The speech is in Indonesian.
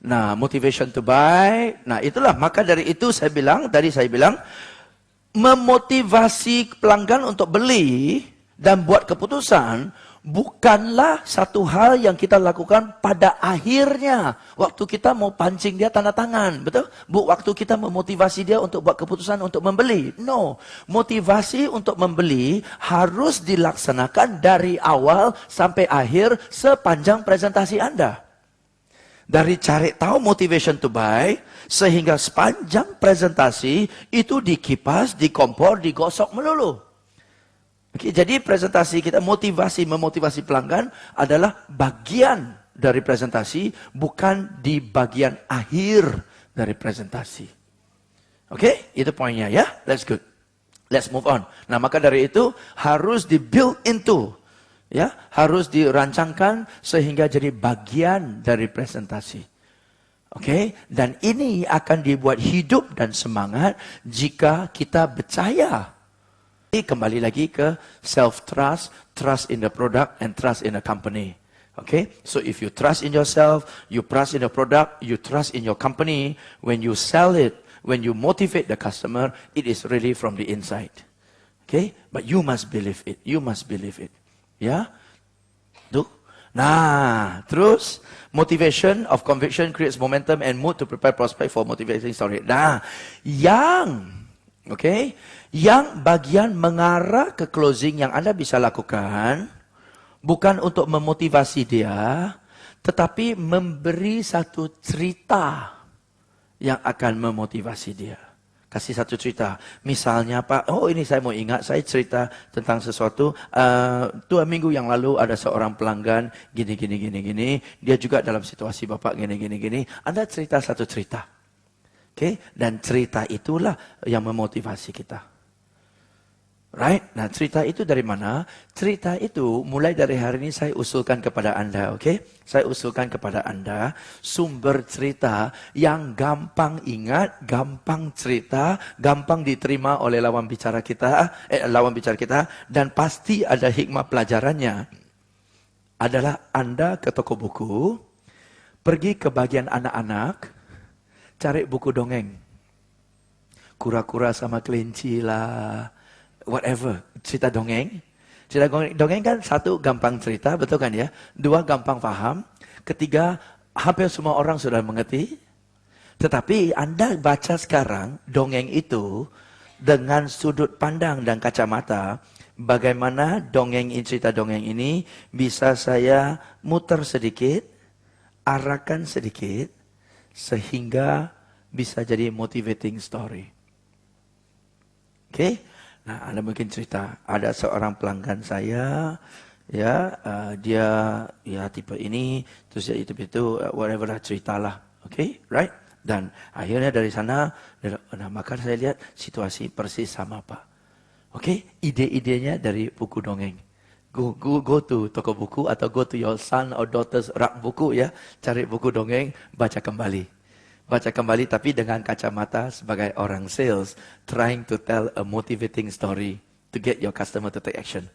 Nah, motivation to buy. Nah, itulah. Maka dari itu saya bilang, memotivasi pelanggan untuk beli dan buat keputusan bukanlah satu hal yang kita lakukan pada akhirnya. Waktu kita mau pancing dia tanda tangan, betul? Waktu kita memotivasi dia untuk buat keputusan untuk membeli. No, motivasi untuk membeli harus dilaksanakan dari awal sampai akhir sepanjang presentasi Anda. Dari cari tahu motivation to buy, sehingga sepanjang presentasi itu dikipas, dikompor, digosok melulu. Oke, jadi presentasi kita memotivasi pelanggan adalah bagian dari presentasi, bukan di bagian akhir dari presentasi. Oke, itu poinnya ya. That's good. Let's move on. Nah, maka dari itu harus di-build into, ya, harus dirancangkan sehingga jadi bagian dari presentasi. Oke, dan ini akan dibuat hidup dan semangat jika kita percaya. Kembali lagi ke self-trust, trust in the product, and trust in the company. Okay, so if you trust in yourself, you trust in the product, you trust in your company, when you sell it, when you motivate the customer, it is really from the inside. Okay, but you must believe it. You must believe it. Ya, tuh. Nah, terus motivation of conviction creates momentum and mood to prepare prospect for motivating story. Nah, yang bagian mengarah ke closing yang Anda bisa lakukan bukan untuk memotivasi dia, tetapi memberi satu cerita yang akan memotivasi dia. Kasih satu cerita. Misalnya, Pak, ini saya mau ingat, saya cerita tentang sesuatu. 2 minggu yang lalu ada seorang pelanggan gini. Dia juga dalam situasi Bapak gini. Anda cerita satu cerita. Oke, dan cerita itulah yang memotivasi kita. Right? Nah, cerita itu dari mana? Cerita itu mulai dari hari ini saya usulkan kepada Anda, oke? Saya usulkan kepada Anda sumber cerita yang gampang ingat, gampang cerita, gampang diterima oleh lawan bicara kita, dan pasti ada hikmah pelajarannya. Adalah Anda ke toko buku, pergi ke bagian anak-anak, cari buku dongeng. Kura-kura sama kelinci lah. Whatever, cerita dongeng. Cerita dongeng kan satu gampang cerita, betul kan ya? 2 gampang paham. 3 hampir semua orang sudah mengerti. Tetapi Anda baca sekarang dongeng itu dengan sudut pandang dan kacamata. Bagaimana cerita dongeng ini bisa saya muter sedikit, arahkan sedikit, sehingga bisa jadi motivating story. Oke? Nah, Anda mungkin cerita, ada seorang pelanggan saya, ya, dia ya tipe ini, terus ya itu whatever lah, ceritalah, oke, right? Dan akhirnya dari sana, maka saya lihat situasi persis sama Pak. Oke, ide-idenya dari buku dongeng. Go to toko buku atau go to your son or daughter's rak buku ya, cari buku dongeng, baca kembali. Baca kembali tapi dengan kacamata sebagai orang sales, trying to tell a motivating story to get your customer to take action.